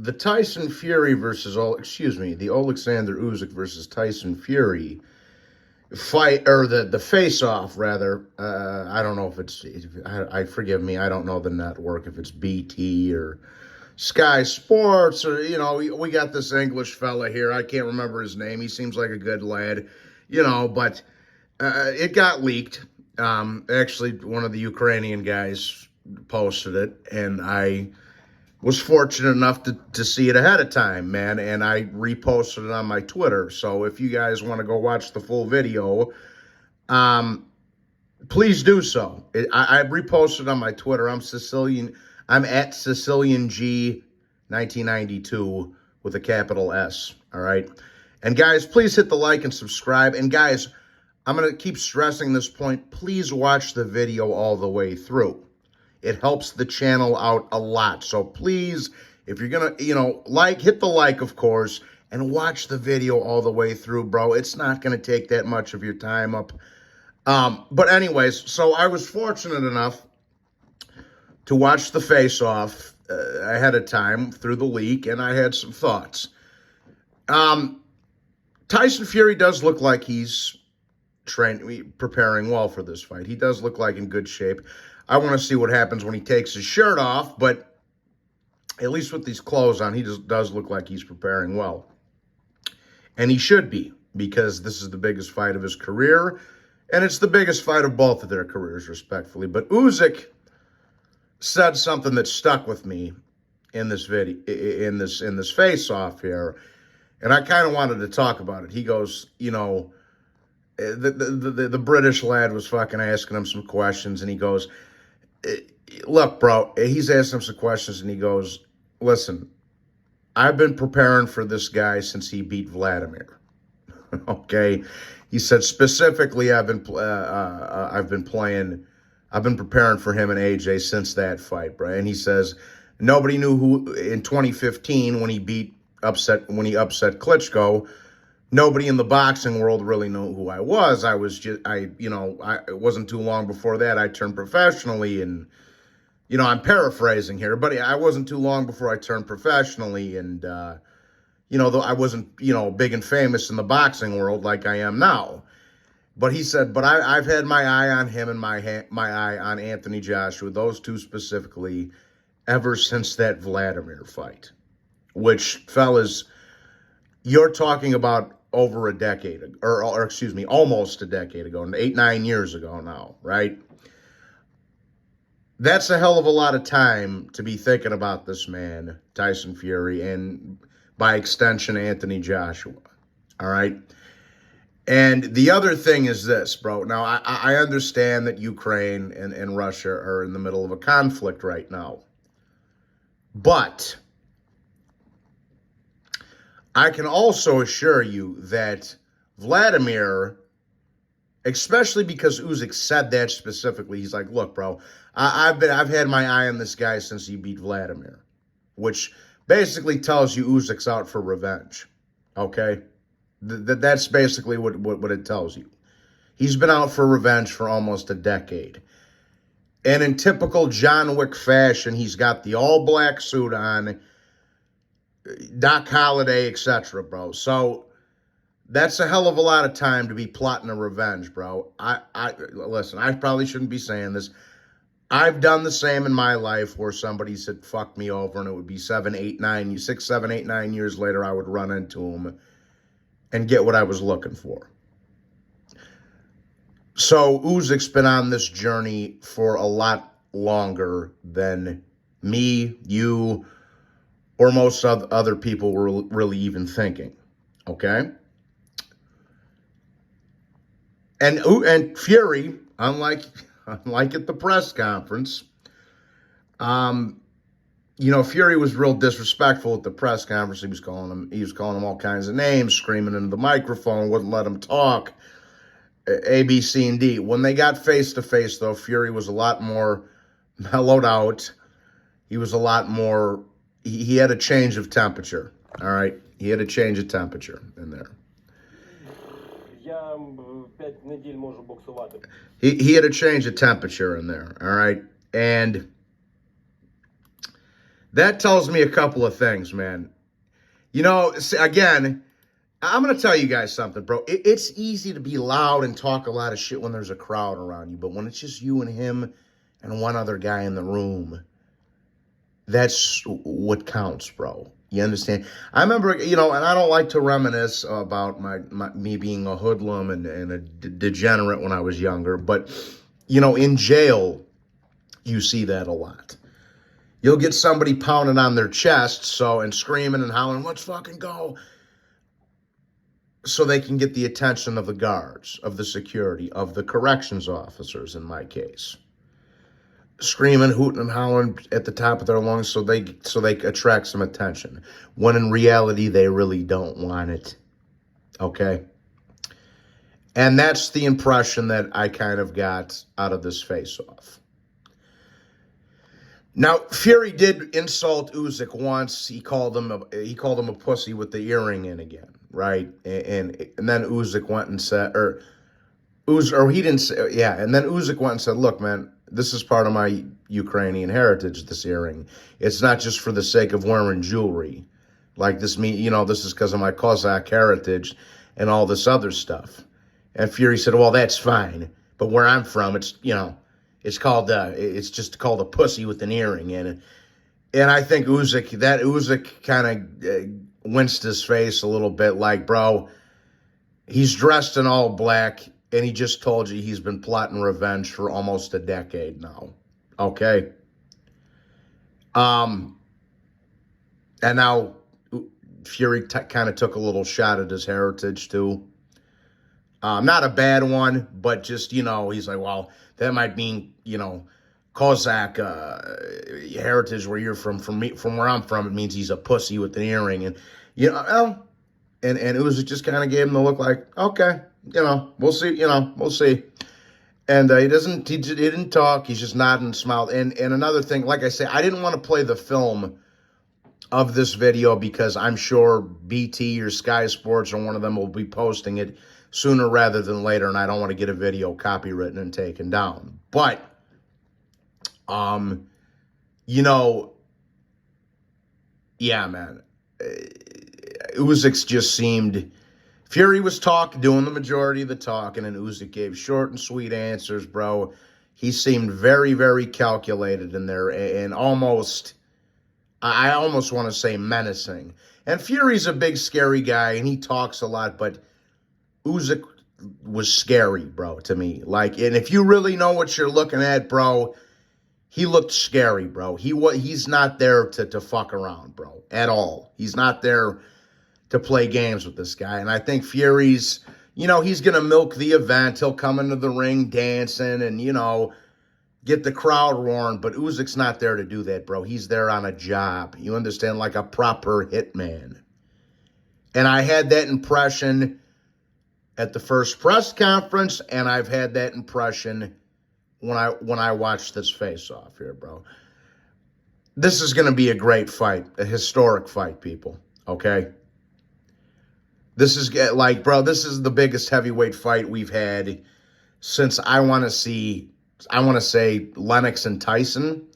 the Tyson Fury versus the Alexander Usyk versus Tyson Fury fight, or the face-off rather. I don't know if it's. I forgive me. I don't know the network, if it's BT or Sky Sports, or we got this English fella here. I can't remember his name. He seems like a good lad, but it got leaked. Actually, one of the Ukrainian guys posted it, and I was fortunate enough to see it ahead of time, man, and I reposted it on my Twitter. So if you guys want to go watch the full video, please do so. I reposted on my Twitter. I'm at Sicilian G 1992 with a capital S. All right. And guys, please hit the like and subscribe. And guys, I'm going to keep stressing this point. Please watch the video all the way through. It helps the channel out a lot. So please, if you're going to, hit the like, of course, and watch the video all the way through, bro. It's not going to take that much of your time up. But anyways, so I was fortunate enough to watch the face-off ahead of time through the leak, and I had some thoughts. Tyson Fury does look like he's preparing well for this fight. He does look like in good shape. I want to see what happens when he takes his shirt off, but at least with these clothes on, he just does look like he's preparing well. And he should be, because this is the biggest fight of his career, and it's the biggest fight of both of their careers, respectfully. But Usyk said something that stuck with me in this video, in this face-off here, and I kind of wanted to talk about it. He goes, the British lad was fucking asking him some questions, and he goes, look, bro, he's asking him some questions, and he goes, listen, I've been preparing for this guy since he beat Vladimir. Okay? He said, specifically, I've been preparing for him and AJ since that fight, bro. And he says, nobody knew who, in 2015, when he upset Klitschko, nobody in the boxing world really knew who I was. It wasn't too long before that I turned professionally, and, I'm paraphrasing here, but I wasn't too long before I turned professionally, and, though I wasn't, big and famous in the boxing world like I am now. But he said, but I've had my eye on him and my eye on Anthony Joshua, those two specifically, ever since that Vladimir fight, which, fellas, you're talking about over a decade, or excuse me, almost a decade ago, 8-9 years ago now, right? That's a hell of a lot of time to be thinking about this man, Tyson Fury, and by extension, Anthony Joshua, all right? And the other thing is this, bro. Now, I understand that Ukraine and Russia are in the middle of a conflict right now, but I can also assure you that Vladimir, especially because Usyk said that specifically, he's like, look, bro, I've had my eye on this guy since he beat Vladimir, which basically tells you Usyk's out for revenge, okay? That's basically what it tells you. He's been out for revenge for almost a decade. And in typical John Wick fashion, he's got the all-black suit on, Doc Holliday, etc., bro. So that's a hell of a lot of time to be plotting a revenge, bro. Listen, I probably shouldn't be saying this. I've done the same in my life where somebody said, fuck me over, and it would be 6, 7, 8, 9 years later, I would run into him and get what I was looking for. So Usyk's been on this journey for a lot longer than me, you, or most other people were really even thinking, okay? And Fury, unlike at the press conference, Fury was real disrespectful at the press conference. He was calling him all kinds of names, screaming into the microphone, wouldn't let him talk, A, B, C, and D. When they got face-to-face, though, Fury was a lot more mellowed out. He was a lot more, he had a change of temperature, all right? He had a change of temperature in there. He had a change of temperature in there, all right? And That tells me a couple of things, man. You know, again, I'm going to tell you guys something, bro. It's easy to be loud and talk a lot of shit when there's a crowd around you, but when it's just you and him and one other guy in the room, that's what counts, bro. You understand? I remember, you know, and I don't like to reminisce about me being a hoodlum and a degenerate when I was younger, but, you know, in jail, you see that a lot. You'll get somebody pounding on their chest, and screaming and howling, let's fucking go, so they can get the attention of the guards, of the security, of the corrections officers, in my case. Screaming, hooting, and howling at the top of their lungs so they attract some attention, when in reality they really don't want it. Okay? And that's the impression that I kind of got out of this face-off. Now, Fury did insult Usyk once. He called him a pussy with the earring in again, right? And then Usyk went and said, he didn't say, yeah. And then Usyk went and said, look, man, this is part of my Ukrainian heritage, this earring. It's not just for the sake of wearing jewelry. Like this, this is because of my Cossack heritage and all this other stuff. And Fury said, well, that's fine. But where I'm from, it's, it's just called a pussy with an earring in it. And I think Usyk kind of winced his face a little bit, like, bro, he's dressed in all black, and he just told you he's been plotting revenge for almost a decade now. Okay? And now Fury kind of took a little shot at his heritage, too. Not a bad one, but just, he's like, well, that might mean, Cossack heritage where you're from where I'm from, it means he's a pussy with an earring. And, and it was just kind of gave him the look like, okay, we'll see, we'll see. And he didn't talk. He's just nodding and smiled. And another thing, like I say, I didn't want to play the film of this video because I'm sure BT or Sky Sports or one of them will be posting it sooner rather than later, and I don't want to get a video copywritten and taken down. But, yeah, man, Usyk just seemed, Fury was doing the majority of the talking, and Usyk gave short and sweet answers, bro. He seemed very, very calculated in there, and almost, I almost want to say menacing. And Fury's a big, scary guy, and he talks a lot, but Usyk was scary, bro, to me. Like, and if you really know what you're looking at, bro, he looked scary, bro. He's not there to fuck around, bro, at all. He's not there to play games with this guy. And I think Fury's, he's going to milk the event. He'll come into the ring dancing and, get the crowd roaring. But Usyk's not there to do that, bro. He's there on a job. You understand? Like a proper hitman. And I had that impression at the first press conference, and I've had that impression when I watched this face-off here, bro. This is going to be a great fight, a historic fight, people, okay? This is like, bro, this is the biggest heavyweight fight we've had since I want to say Lennox and Tyson,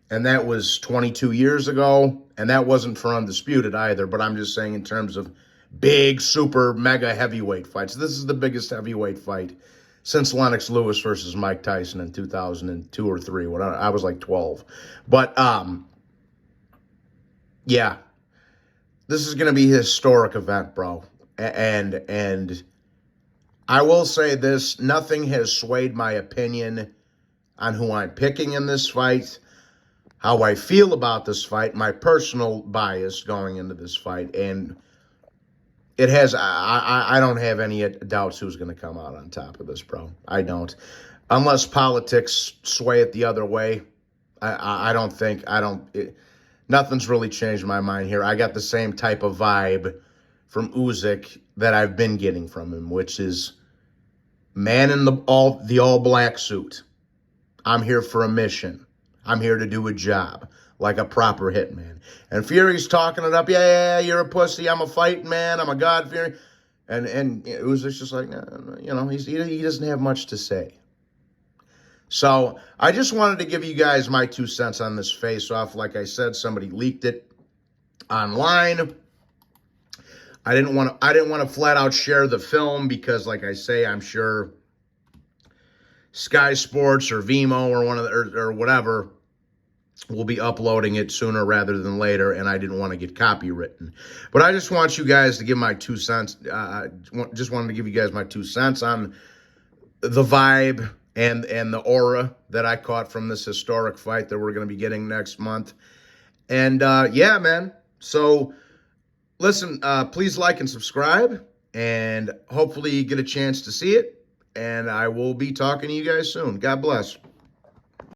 and that was 22 years ago, and that wasn't for Undisputed either, but I'm just saying in terms of big, super, mega heavyweight fights. This is the biggest heavyweight fight since Lennox Lewis versus Mike Tyson in 2002 or 3, when I was like 12. But, yeah, this is going to be a historic event, bro. And I will say this, nothing has swayed my opinion on who I'm picking in this fight, how I feel about this fight, my personal bias going into this fight, and it has, I don't have any doubts who's going to come out on top of this, bro. I don't. Unless politics sway it the other way, nothing's really changed my mind here. I got the same type of vibe from Usyk that I've been getting from him, which is man in the all black suit. I'm here for a mission. I'm here to do a job. Like a proper hitman. And Fury's talking it up. Yeah, you're a pussy. I'm a fighting man. I'm a God-fearing. And it was just like, he doesn't have much to say. So I just wanted to give you guys my 2 cents on this face-off. Like I said, somebody leaked it online. I didn't want to flat out share the film because, like I say, I'm sure Sky Sports or Vimeo or one of the, or whatever will be uploading it sooner rather than later, and I didn't want to get copywritten. But I just want you guys to give my 2 cents. Just wanted to give you guys my 2 cents on the vibe and the aura that I caught from this historic fight that we're going to be getting next month. And yeah, man. So listen, please like and subscribe, and hopefully you get a chance to see it. And I will be talking to you guys soon. God bless.